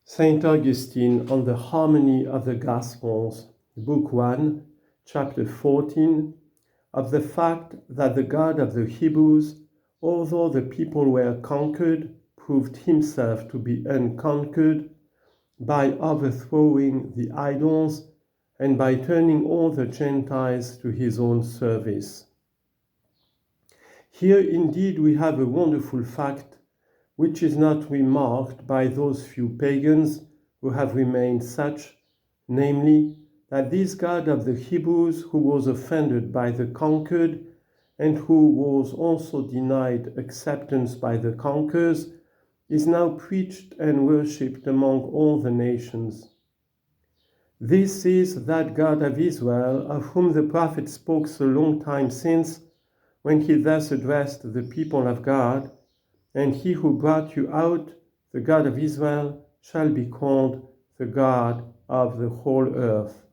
Saint Augustine on the Harmony of the Gospels, Book 1, Chapter 14, of the fact that the God of the Hebrews, although the people were conquered, proved himself to be unconquered by overthrowing the idols and by turning all the Gentiles to his own service. Here indeed we have a wonderful fact which is not remarked by those few pagans who have remained such, namely, that this God of the Hebrews, who was offended by the conquered and who was also denied acceptance by the conquerors, is now preached and worshipped among all the nations. This is that God of Israel, of whom the prophet spoke so long time since, when he thus addressed the people of God, "And he who brought you out, the God of Israel, shall be called the God of the whole earth."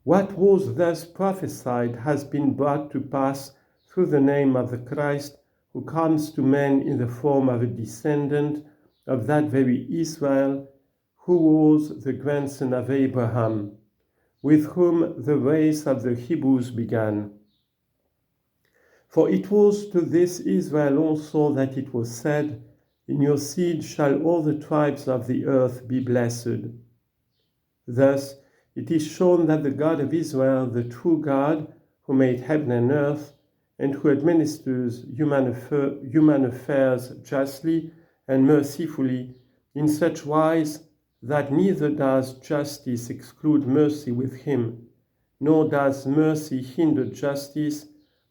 What was thus prophesied has been brought to pass through the name of the Christ, who comes to men in the form of a descendant of that very Israel, who was the grandson of Abraham, with whom the race of the Hebrews began. For it was to this Israel also that it was said, "In your seed shall all the tribes of the earth be blessed." Thus it is shown that the God of Israel, the true God, who made heaven and earth, and who administers human affairs justly and mercifully, in such wise that neither does justice exclude mercy with him, nor does mercy hinder justice,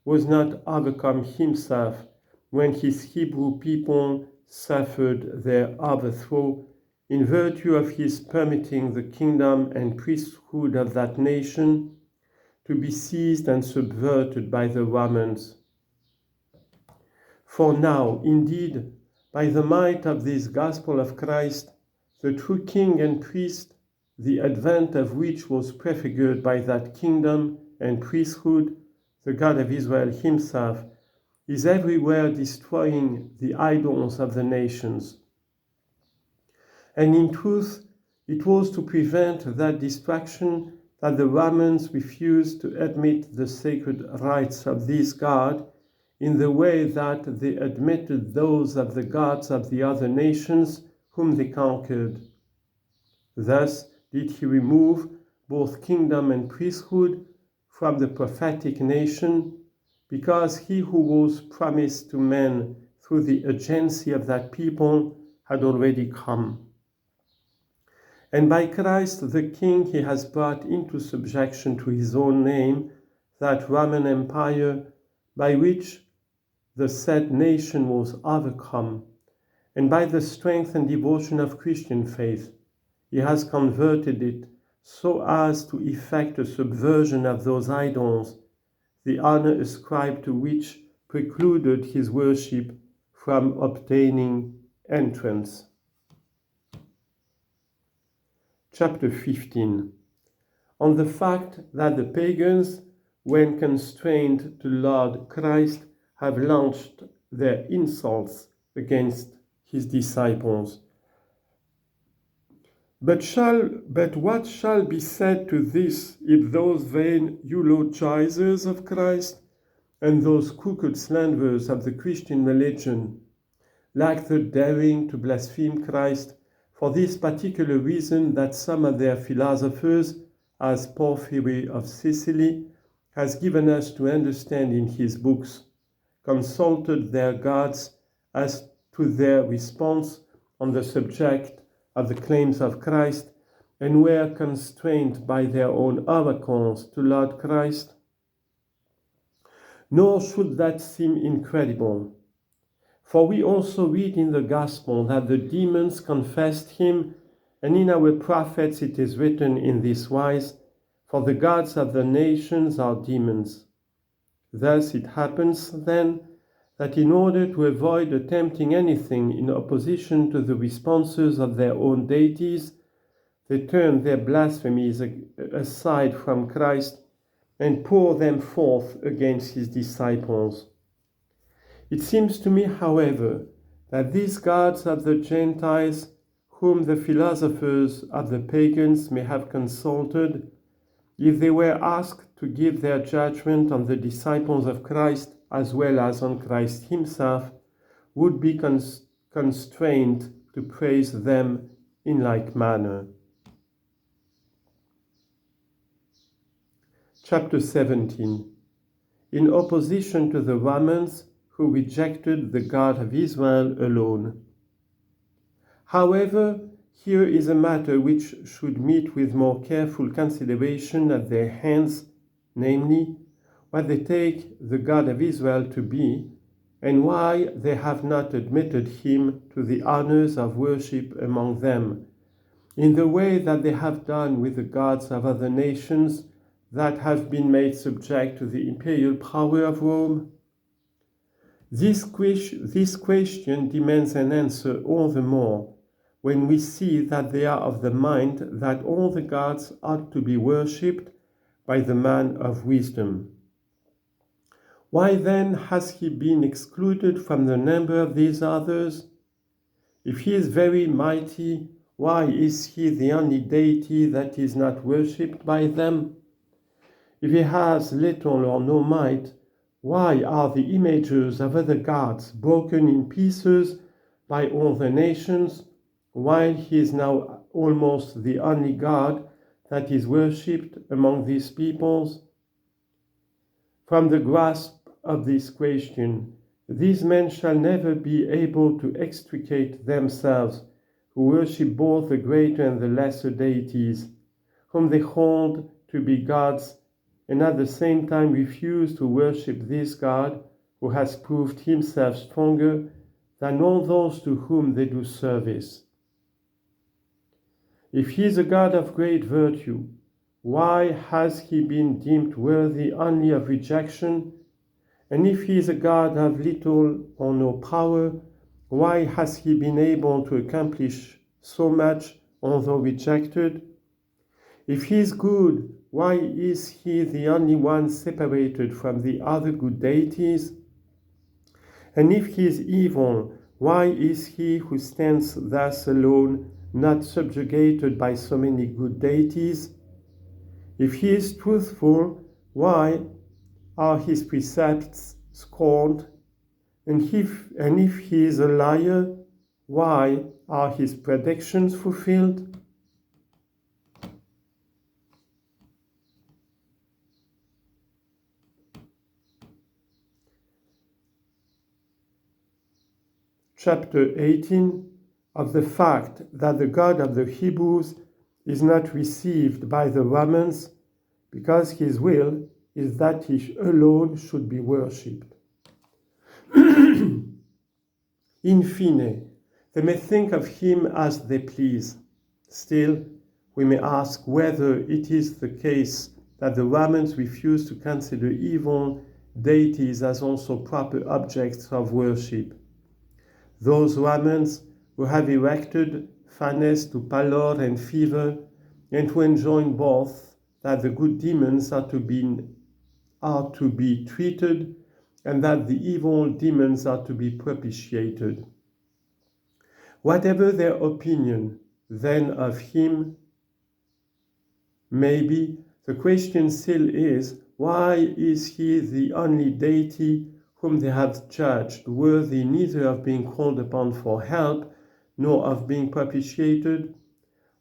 was not overcome himself when his Hebrew people suffered their overthrow, in virtue of his permitting the kingdom and priesthood of that nation to be seized and subverted by the Romans. For now, indeed, by the might of this gospel of Christ, the true king and priest, the advent of which was prefigured by that kingdom and priesthood, the God of Israel himself, is everywhere destroying the idols of the nations. And in truth, it was to prevent that destruction that the Romans refused to admit the sacred rites of this God in the way that they admitted those of the gods of the other nations whom they conquered. Thus did he remove both kingdom and priesthood from the prophetic nation, because he who was promised to men through the agency of that people had already come. And by Christ the King he has brought into subjection to his own name that Roman Empire by which the said nation was overcome, and by the strength and devotion of Christian faith he has converted it so as to effect a subversion of those idols, the honor ascribed to which precluded his worship from obtaining entrance. Chapter 15. On the fact that the pagans, when constrained to laud Christ, have launched their insults against his disciples. But what shall be said to this if those vain eulogizers of Christ and those crooked slanderers of the Christian religion lack the daring to blaspheme Christ for this particular reason, that some of their philosophers, as Porphyry of Sicily has given us to understand in his books, consulted their gods as to their response on the subject of the claims of Christ, and were constrained by their own oracles to laud Christ? Nor should that seem incredible, for we also read in the Gospel that the demons confessed him, and in our prophets it is written in this wise, "For the gods of the nations are demons." Thus it happens, then, that in order to avoid attempting anything in opposition to the responses of their own deities, they turn their blasphemies aside from Christ and pour them forth against his disciples. It seems to me, however, that these gods of the Gentiles, whom the philosophers of the pagans may have consulted, if they were asked to give their judgment on the disciples of Christ as well as on Christ himself, would be constrained to praise them in like manner. Chapter 17. In opposition to the Romans, who rejected the God of Israel alone. However, here is a matter which should meet with more careful consideration at their hands, namely, what they take the God of Israel to be, and why they have not admitted him to the honors of worship among them, in the way that they have done with the gods of other nations that have been made subject to the imperial power of Rome. This question demands an answer all the more when we see that they are of the mind that all the gods ought to be worshipped by the man of wisdom. Why then has he been excluded from the number of these others? If he is very mighty, why is he the only deity that is not worshipped by them? If he has little or no might, why are the images of other gods broken in pieces by all the nations, while he is now almost the only God that is worshipped among these peoples? From the grasp of this question, these men shall never be able to extricate themselves, who worship both the greater and the lesser deities, whom they hold to be gods, and at the same time refuse to worship this God who has proved himself stronger than all those to whom they do service. If he is a God of great virtue, why has he been deemed worthy only of rejection? And if he is a God of little or no power, why has he been able to accomplish so much although rejected? If he is good, why is he the only one separated from the other good deities? And if he is evil, why is he who stands thus alone not subjugated by so many good deities? If he is truthful, why are his precepts scorned? And if he is a liar, why are his predictions fulfilled? Chapter 18, of the fact that the God of the Hebrews is not received by the Romans because his will is that he alone should be worshipped. In fine, they may think of him as they please. Still, we may ask whether it is the case that the Romans refuse to consider evil deities as also proper objects of worship. Those Romans who have erected furnace to pallor and fever, and who enjoin both that the good demons are to be treated, and that the evil demons are to be propitiated. Whatever their opinion then of him may be, the question still is, why is he the only deity whom they have judged worthy neither of being called upon for help nor of being propitiated?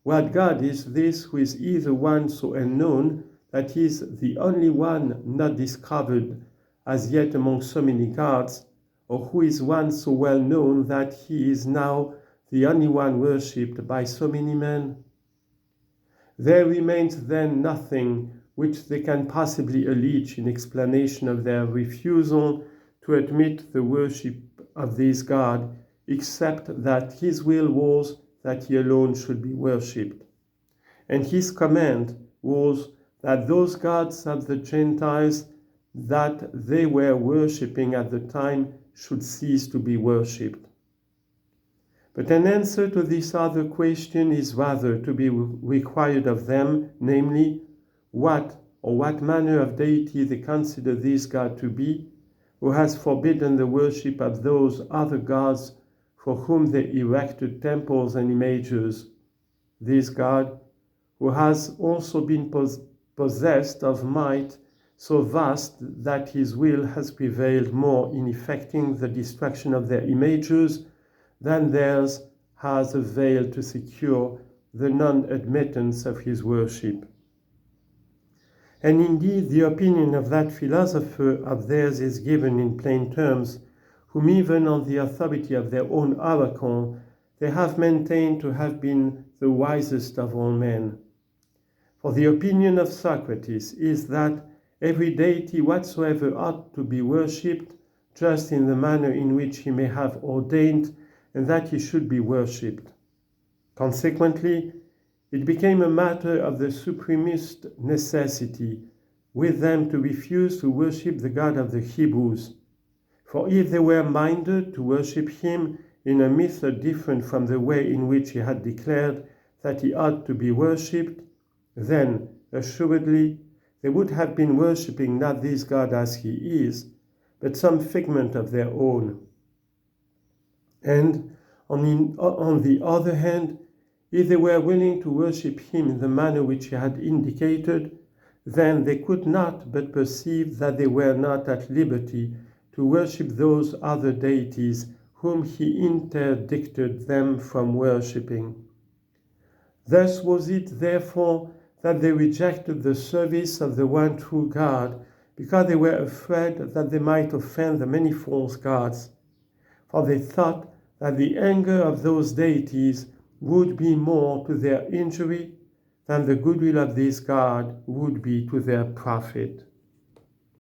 What God is this who is either one so unknown that he is the only one not discovered as yet among so many gods, or who is one so well known that he is now the only one worshipped by so many men? There remains then nothing which they can possibly allege in explanation of their refusal to admit the worship of this God, except that his will was that he alone should be worshipped. And his command was that those gods of the Gentiles that they were worshipping at the time should cease to be worshipped. But an answer to this other question is rather to be required of them, namely, what manner of deity they consider this God to be, who has forbidden the worship of those other gods for whom they erected temples and images. This God, who has also been possessed of might so vast that his will has prevailed more in effecting the destruction of their images than theirs has availed to secure the non-admittance of his worship. And indeed, the opinion of that philosopher of theirs is given in plain terms, whom even on the authority of their own oracle they have maintained to have been the wisest of all men. For the opinion of Socrates is that every deity whatsoever ought to be worshipped just in the manner in which he may have ordained, and that he should be worshipped. Consequently, it became a matter of the supremest necessity with them to refuse to worship the God of the Hebrews. For if they were minded to worship him in a method different from the way in which he had declared that he ought to be worshipped, then assuredly they would have been worshipping not this God as he is, but some figment of their own. And on the other hand, if they were willing to worship him in the manner which he had indicated, then they could not but perceive that they were not at liberty to worship those other deities whom he interdicted them from worshipping. Thus was it, therefore, that they rejected the service of the one true God, because they were afraid that they might offend the many false gods. For they thought that the anger of those deities would be more to their injury than the goodwill of this God would be to their profit.